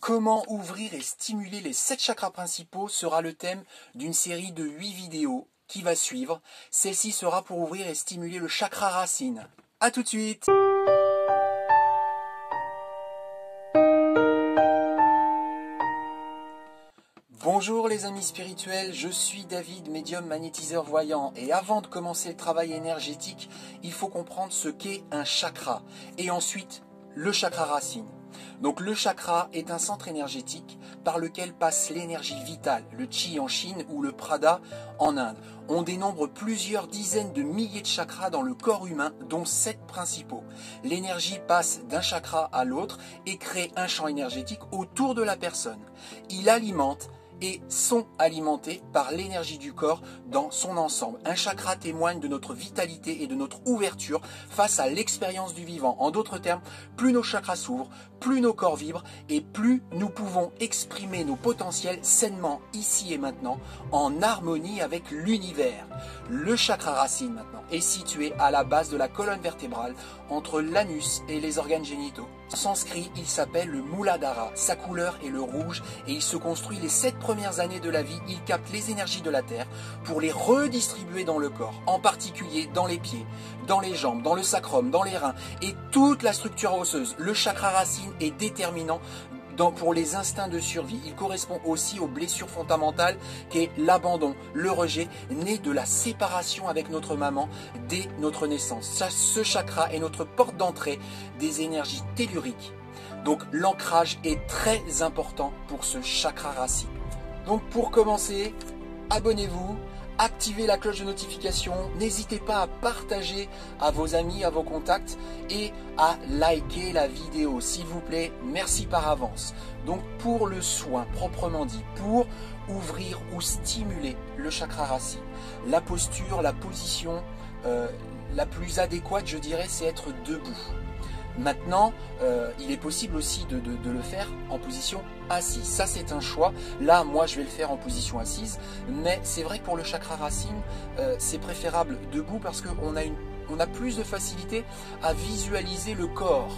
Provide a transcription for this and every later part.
Comment ouvrir et stimuler les 7 chakras principaux sera le thème d'une série de 8 vidéos qui va suivre. Celle-ci sera pour ouvrir et stimuler le chakra racine. A tout de suite! Bonjour les amis spirituels, je suis David, médium magnétiseur voyant, et avant de commencer le travail énergétique, il faut comprendre ce qu'est un chakra, et ensuite le chakra racine. Donc le chakra est un centre énergétique par lequel passe l'énergie vitale, le chi en Chine ou le prada en Inde. On dénombre plusieurs dizaines de milliers de chakras dans le corps humain, dont 7 principaux. L'énergie passe d'un chakra à l'autre et crée un champ énergétique autour de la personne. Il alimente et sont alimentés par l'énergie du corps dans son ensemble. Un chakra témoigne de notre vitalité et de notre ouverture face à l'expérience du vivant. En d'autres termes, plus nos chakras s'ouvrent, plus nos corps vibrent et plus nous pouvons exprimer nos potentiels sainement, ici et maintenant, en harmonie avec l'univers. Le chakra racine maintenant est situé à la base de la colonne vertébrale, entre l'anus et les organes génitaux. En sanskrit, il s'appelle le Muladhara. Sa couleur est le rouge et il se construit les 7 premières années de la vie. Il capte les énergies de la terre pour les redistribuer dans le corps, en particulier dans les pieds, dans les jambes, dans le sacrum, dans les reins et toute la structure osseuse. Le chakra racine est déterminant pour les instincts de survie. Il correspond aussi aux blessures fondamentales qu'est l'abandon, le rejet, né de la séparation avec notre maman dès notre naissance. Ce chakra est notre porte d'entrée des énergies telluriques. Donc l'ancrage est très important pour ce chakra racine. Donc pour commencer, abonnez-vous. Activez la cloche de notification, n'hésitez pas à partager à vos amis, à vos contacts et à liker la vidéo, s'il vous plaît, merci par avance. Donc pour le soin proprement dit, pour ouvrir ou stimuler le chakra racine, la posture, la position la plus adéquate, je dirais, c'est être debout. Maintenant, il est possible aussi de le faire en position assise. Ça, c'est un choix. Là, moi, je vais le faire en position assise. Mais c'est vrai que pour le chakra racine, c'est préférable debout parce qu'on a plus de facilité à visualiser le corps.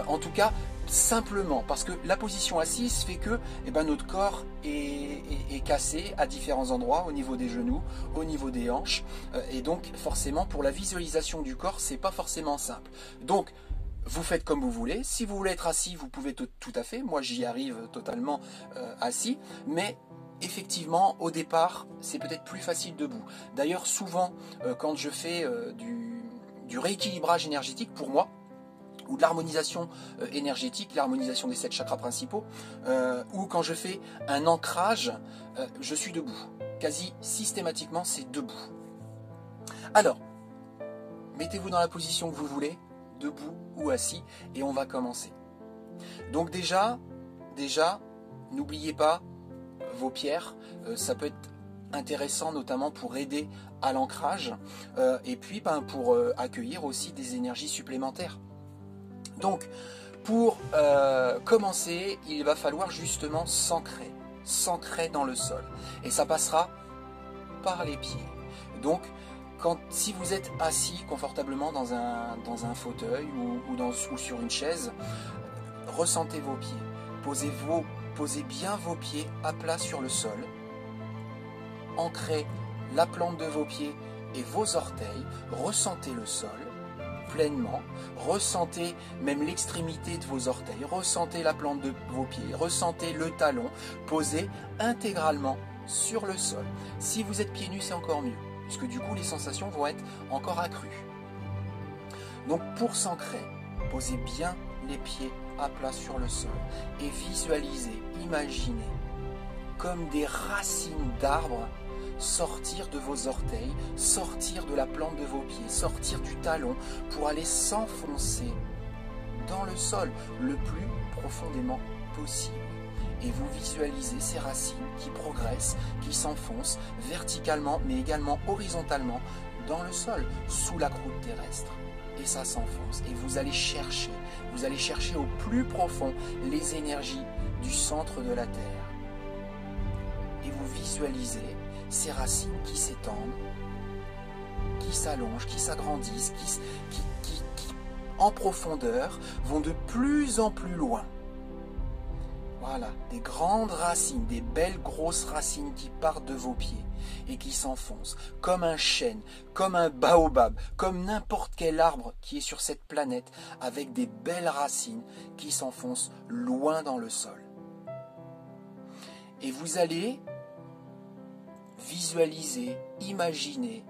En tout cas, simplement. Parce que la position assise fait que notre corps est cassé à différents endroits, au niveau des genoux, au niveau des hanches. Et donc, forcément, pour la visualisation du corps, c'est pas forcément simple. Donc, vous faites comme vous voulez. Si vous voulez être assis, vous pouvez tout à fait. Moi, j'y arrive totalement assis. Mais effectivement, au départ, c'est peut-être plus facile debout. D'ailleurs, souvent, quand je fais du rééquilibrage énergétique, pour moi, ou de l'harmonisation énergétique, l'harmonisation des 7 chakras principaux, ou quand je fais un ancrage, je suis debout. Quasi systématiquement, c'est debout. Alors, mettez-vous dans la position que vous voulez, debout ou assis, et on va commencer. Donc déjà, n'oubliez pas vos pierres, ça peut être intéressant notamment pour aider à l'ancrage, et puis pour accueillir aussi des énergies supplémentaires. Donc, pour commencer, il va falloir justement s'ancrer dans le sol, et ça passera par les pieds. Donc, si vous êtes assis confortablement dans un fauteuil ou sur une chaise, ressentez vos pieds. Posez bien vos pieds à plat sur le sol. Ancrez la plante de vos pieds et vos orteils. Ressentez le sol pleinement. Ressentez même l'extrémité de vos orteils. Ressentez la plante de vos pieds. Ressentez le talon. Posez intégralement sur le sol. Si vous êtes pieds nus, c'est encore mieux, puisque du coup les sensations vont être encore accrues. Donc pour s'ancrer, posez bien les pieds à plat sur le sol et visualisez, imaginez comme des racines d'arbres sortir de vos orteils, sortir de la plante de vos pieds, sortir du talon pour aller s'enfoncer dans le sol le plus profondément possible. Et vous visualisez ces racines qui progressent, qui s'enfoncent verticalement, mais également horizontalement dans le sol, sous la croûte terrestre. Et ça s'enfonce. Et vous allez chercher au plus profond les énergies du centre de la Terre. Et vous visualisez ces racines qui s'étendent, qui s'allongent, qui s'agrandissent, qui en profondeur vont de plus en plus loin. Voilà, des grandes racines, des belles grosses racines qui partent de vos pieds et qui s'enfoncent comme un chêne, comme un baobab, comme n'importe quel arbre qui est sur cette planète, avec des belles racines qui s'enfoncent loin dans le sol. Et vous allez visualiser, imaginer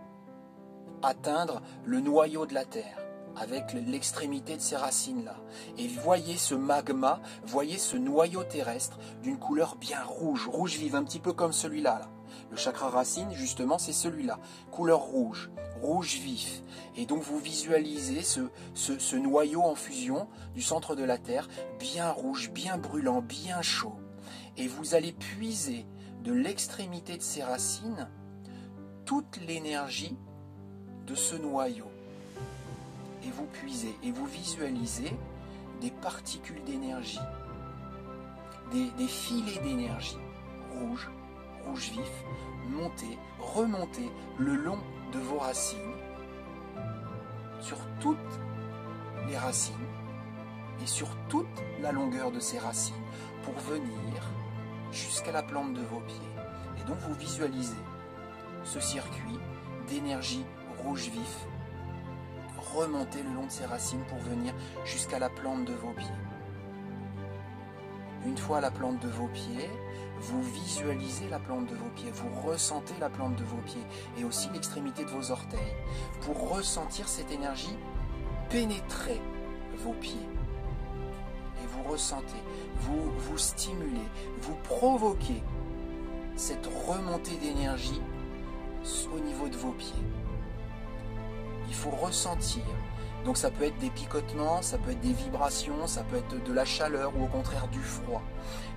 atteindre le noyau de la Terre avec l'extrémité de ces racines-là. Et voyez ce magma, voyez ce noyau terrestre d'une couleur bien rouge, rouge vive, un petit peu comme celui-là. Là. Le chakra racine, justement, c'est celui-là, couleur rouge, rouge vif. Et donc vous visualisez ce noyau en fusion du centre de la Terre, bien rouge, bien brûlant, bien chaud. Et vous allez puiser de l'extrémité de ces racines toute l'énergie de ce noyau. Et vous puisez et vous visualisez des particules d'énergie, des filets d'énergie rouge, rouge vif, monter, remonter le long de vos racines, sur toutes les racines et sur toute la longueur de ces racines pour venir jusqu'à la plante de vos pieds. Et donc vous visualisez ce circuit d'énergie rouge vif remonter le long de ces racines pour venir jusqu'à la plante de vos pieds. Une fois la plante de vos pieds, vous visualisez la plante de vos pieds, vous ressentez la plante de vos pieds et aussi l'extrémité de vos orteils pour ressentir cette énergie pénétrer vos pieds. Et vous ressentez, vous stimulez, vous provoquez cette remontée d'énergie au niveau de vos pieds. Il faut ressentir. Donc ça peut être des picotements, ça peut être des vibrations, ça peut être de la chaleur ou au contraire du froid.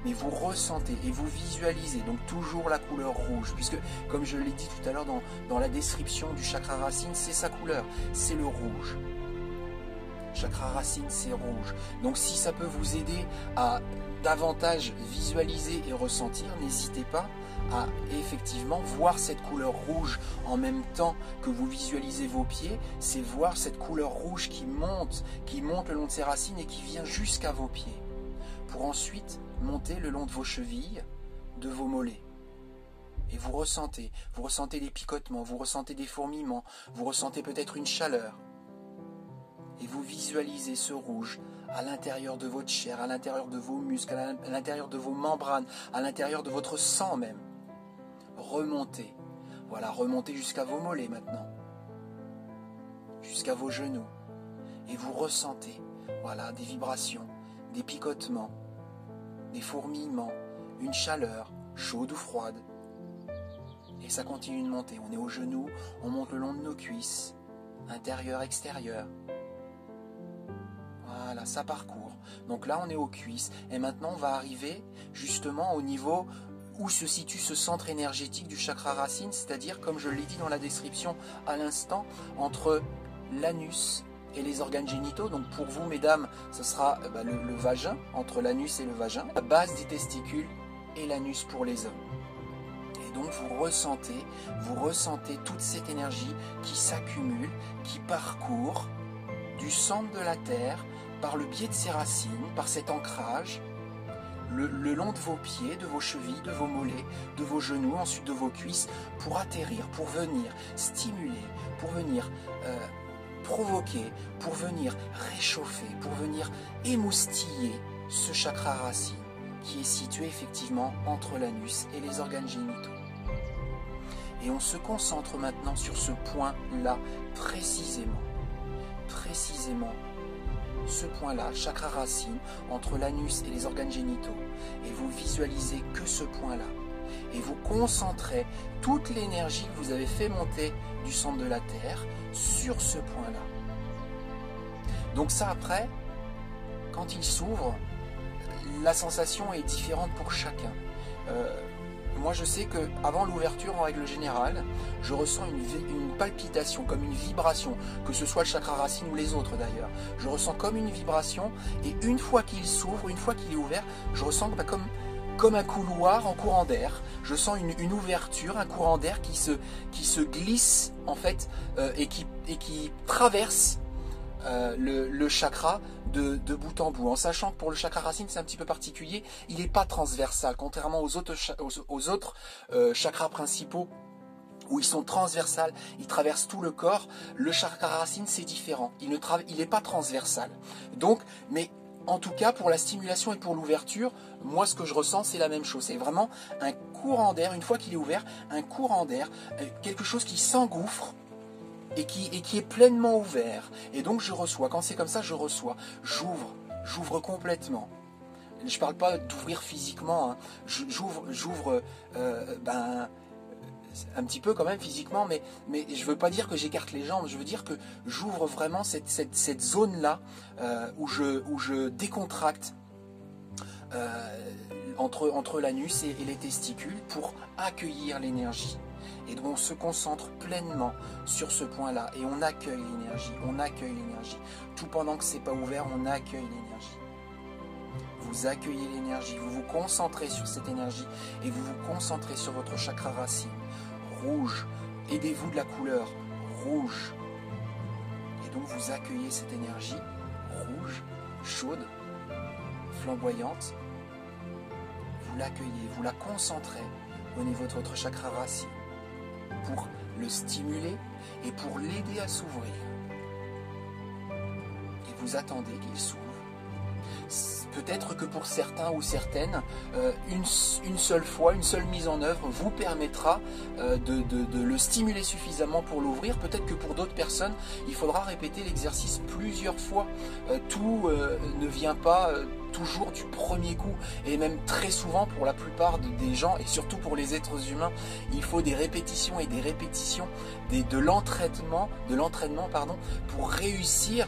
Mais vous ressentez et vous visualisez, donc toujours la couleur rouge, puisque comme je l'ai dit tout à l'heure dans la description du chakra racine, c'est sa couleur, c'est le rouge. Chakra racine, c'est rouge. Donc si ça peut vous aider à davantage visualiser et ressentir, n'hésitez pas à effectivement voir cette couleur rouge en même temps que vous visualisez vos pieds. C'est voir cette couleur rouge qui monte le long de ses racines et qui vient jusqu'à vos pieds, pour ensuite monter le long de vos chevilles, de vos mollets. Et vous ressentez des picotements, vous ressentez des fourmillements, vous ressentez peut-être une chaleur. Et vous visualisez ce rouge à l'intérieur de votre chair, à l'intérieur de vos muscles, à l'intérieur de vos membranes, à l'intérieur de votre sang même. Remontez. Voilà, remontez jusqu'à vos mollets maintenant. Jusqu'à vos genoux. Et vous ressentez, voilà, des vibrations, des picotements, des fourmillements, une chaleur, chaude ou froide. Et ça continue de monter. On est aux genoux, on monte le long de nos cuisses, intérieur, extérieur. Voilà, ça parcourt. Donc là, on est aux cuisses. Et maintenant, on va arriver justement au niveau où se situe ce centre énergétique du chakra racine, c'est-à-dire, comme je l'ai dit dans la description à l'instant, entre l'anus et les organes génitaux. Donc pour vous, mesdames, ce sera le vagin, entre l'anus et le vagin, la base des testicules et l'anus pour les hommes. Et donc vous ressentez toute cette énergie qui s'accumule, qui parcourt du centre de la Terre par le biais de ses racines, par cet ancrage, le long de vos pieds, de vos chevilles, de vos mollets, de vos genoux, ensuite de vos cuisses, pour atterrir, pour venir stimuler, pour venir provoquer, pour venir réchauffer, pour venir émoustiller ce chakra racine qui est situé effectivement entre l'anus et les organes génitaux. Et on se concentre maintenant sur ce point-là précisément, ce point-là, chakra racine, entre l'anus et les organes génitaux. Et vous visualisez que ce point-là. Et vous concentrez toute l'énergie que vous avez fait monter du centre de la Terre sur ce point-là. Donc ça, après, quand il s'ouvre, la sensation est différente pour chacun. Moi, je sais qu'avant l'ouverture, en règle générale, je ressens une palpitation, comme une vibration, que ce soit le chakra racine ou les autres d'ailleurs. Je ressens comme une vibration, et une fois qu'il s'ouvre, une fois qu'il est ouvert, je ressens comme un couloir en courant d'air. Je sens une ouverture, un courant d'air qui se glisse, en fait, et qui traverse le chakra de bout en bout, en sachant que pour le chakra racine c'est un petit peu particulier, il n'est pas transversal, contrairement aux autres chakras principaux où ils sont transversales, ils traversent tout le corps. Le chakra racine c'est différent, il n'est pas transversal. Donc, mais en tout cas pour la stimulation et pour l'ouverture, moi ce que je ressens c'est la même chose, c'est vraiment un courant d'air, une fois qu'il est ouvert, un courant d'air, quelque chose qui s'engouffre et qui est pleinement ouvert. Et donc je reçois, quand c'est comme ça je reçois, j'ouvre complètement. Je ne parle pas d'ouvrir physiquement, hein. J'ouvre un petit peu quand même physiquement, mais je ne veux pas dire que j'écarte les jambes, je veux dire que j'ouvre vraiment cette zone-là où je décontracte entre l'anus et les testicules pour accueillir l'énergie. Et donc on se concentre pleinement sur ce point-là et on accueille l'énergie. Tout pendant que c'est pas ouvert, on accueille l'énergie. Vous accueillez l'énergie, vous vous concentrez sur cette énergie et vous vous concentrez sur votre chakra racine. Rouge, aidez-vous de la couleur rouge. Et donc vous accueillez cette énergie rouge, chaude, flamboyante. Vous l'accueillez, vous la concentrez au niveau de votre chakra racine pour le stimuler et pour l'aider à s'ouvrir. Et vous attendez qu'il s'ouvre. Peut-être que pour certains ou certaines, une seule fois, une seule mise en œuvre vous permettra de le stimuler suffisamment pour l'ouvrir. Peut-être que pour d'autres personnes, il faudra répéter l'exercice plusieurs fois. Tout ne vient pas toujours du premier coup. Et même très souvent, pour la plupart des gens, et surtout pour les êtres humains, il faut des répétitions et des répétitions, de l'entraînement, pour réussir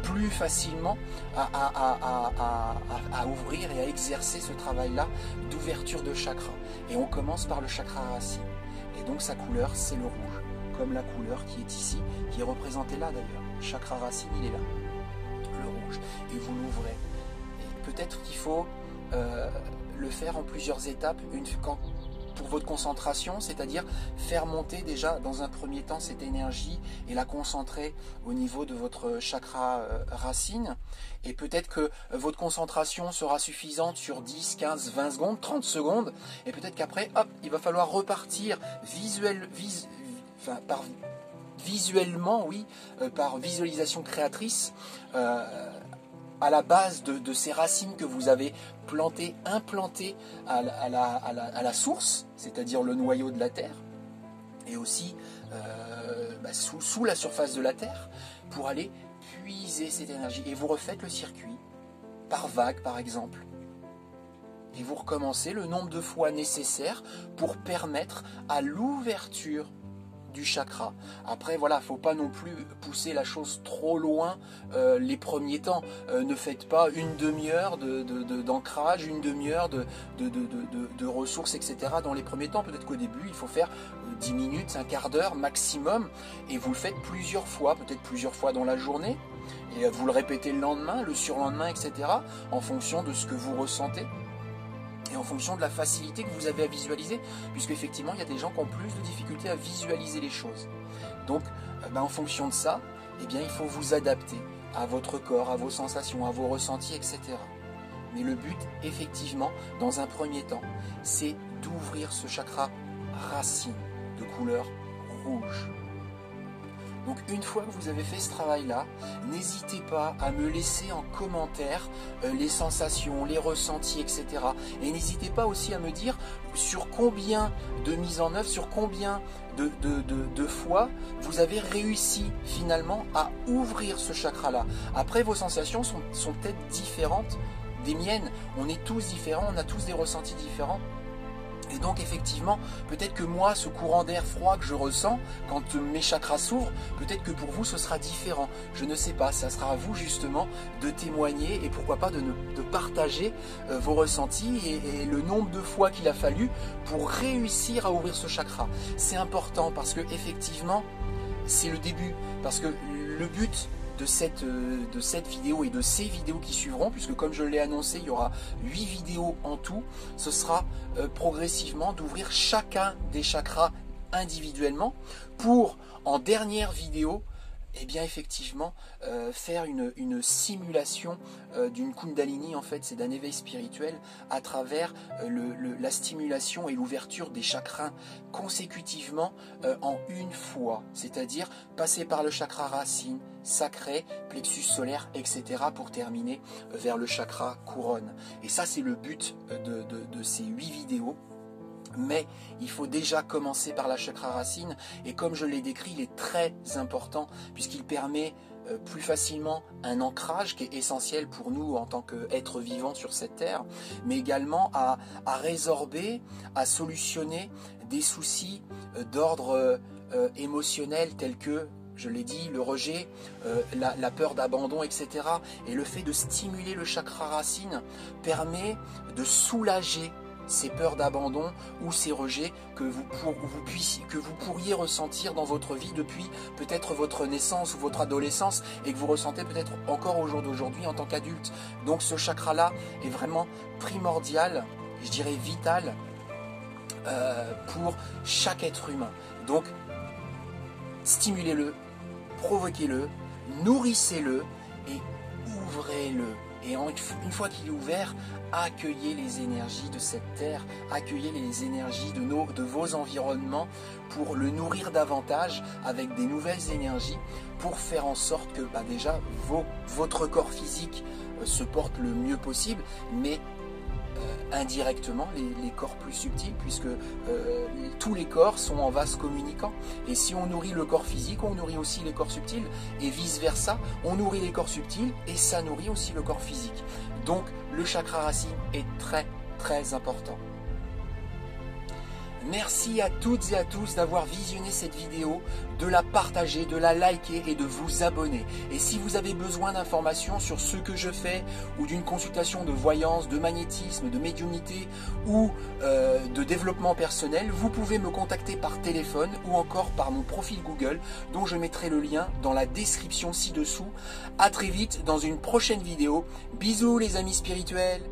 plus facilement à ouvrir et à exercer ce travail-là d'ouverture de chakra. Et on commence par le chakra racine. Et donc sa couleur, c'est le rouge, comme la couleur qui est ici, qui est représentée là d'ailleurs. Le chakra racine, il est là, le rouge. Et vous l'ouvrez. Et peut-être qu'il faut le faire en plusieurs étapes, pour votre concentration, c'est-à-dire faire monter déjà dans un premier temps cette énergie et la concentrer au niveau de votre chakra racine. Et peut-être que votre concentration sera suffisante sur 10, 15, 20 secondes, 30 secondes. Et peut-être qu'après, hop, il va falloir repartir visuellement, oui, par visualisation créatrice, à la base de ces racines que vous avez implantées à la source, c'est-à-dire le noyau de la Terre, et aussi sous la surface de la Terre, pour aller puiser cette énergie. Et vous refaites le circuit, par vague par exemple. Et vous recommencez le nombre de fois nécessaire pour permettre à l'ouverture du chakra. Après voilà, faut pas non plus pousser la chose trop loin les premiers temps. Ne faites pas une demi-heure d'ancrage, une demi-heure de ressources, etc. dans les premiers temps. Peut-être qu'au début il faut faire 10 minutes, un quart d'heure maximum, et vous le faites plusieurs fois, peut-être plusieurs fois dans la journée, et vous le répétez le lendemain, le surlendemain, etc. en fonction de ce que vous ressentez et en fonction de la facilité que vous avez à visualiser, puisque effectivement il y a des gens qui ont plus de difficultés à visualiser les choses. Donc en fonction de ça, eh bien, il faut vous adapter à votre corps, à vos sensations, à vos ressentis, etc. Mais le but, effectivement, dans un premier temps, c'est d'ouvrir ce chakra racine de couleur rouge. Donc une fois que vous avez fait ce travail-là, n'hésitez pas à me laisser en commentaire les sensations, les ressentis, etc. Et n'hésitez pas aussi à me dire sur combien de mises en œuvre, sur combien de fois vous avez réussi finalement à ouvrir ce chakra-là. Après, vos sensations sont peut-être différentes des miennes. On est tous différents, on a tous des ressentis différents. Et donc effectivement, peut-être que moi, ce courant d'air froid que je ressens quand mes chakras s'ouvrent, peut-être que pour vous ce sera différent. Je ne sais pas, ça sera à vous justement de témoigner et pourquoi pas de partager vos ressentis et le nombre de fois qu'il a fallu pour réussir à ouvrir ce chakra. C'est important parce que effectivement, c'est le début. Parce que le but de cette vidéo et de ces vidéos qui suivront, puisque comme je l'ai annoncé, il y aura 8 vidéos en tout, ce sera progressivement d'ouvrir chacun des chakras individuellement pour, en dernière vidéo, eh bien effectivement faire une simulation d'une Kundalini, en fait c'est d'un éveil spirituel à travers la stimulation et l'ouverture des chakras consécutivement en une fois, c'est-à-dire passer par le chakra racine, sacré, plexus solaire, etc. pour terminer vers le chakra couronne. Et ça c'est le but de ces 8 vidéos. Mais il faut déjà commencer par la chakra racine, et comme je l'ai décrit, il est très important puisqu'il permet plus facilement un ancrage qui est essentiel pour nous en tant qu'êtres vivants sur cette terre, mais également à résorber, à solutionner des soucis d'ordre émotionnel tels que, je l'ai dit, le rejet, la peur d'abandon, etc. Et le fait de stimuler le chakra racine permet de soulager ces peurs d'abandon ou ces rejets que vous pourriez ressentir dans votre vie depuis peut-être votre naissance ou votre adolescence et que vous ressentez peut-être encore au jour d'aujourd'hui en tant qu'adulte. Donc ce chakra-là est vraiment primordial, je dirais vital pour chaque être humain. Donc stimulez-le, provoquez-le, nourrissez-le et ouvrez-le. Et une fois qu'il est ouvert, accueillez les énergies de cette terre, accueillez les énergies de vos environnements pour le nourrir davantage avec des nouvelles énergies, pour faire en sorte que déjà votre corps physique se porte le mieux possible, mais indirectement les corps plus subtils, puisque tous les corps sont en vase communicant, et si on nourrit le corps physique, on nourrit aussi les corps subtils, et vice versa, on nourrit les corps subtils et ça nourrit aussi le corps physique. Donc le chakra racine est très très important. Merci à toutes et à tous d'avoir visionné cette vidéo, de la partager, de la liker et de vous abonner. Et si vous avez besoin d'informations sur ce que je fais, ou d'une consultation de voyance, de magnétisme, de médiumnité ou de développement personnel, vous pouvez me contacter par téléphone ou encore par mon profil Google, dont je mettrai le lien dans la description ci-dessous. À très vite dans une prochaine vidéo. Bisous les amis spirituels.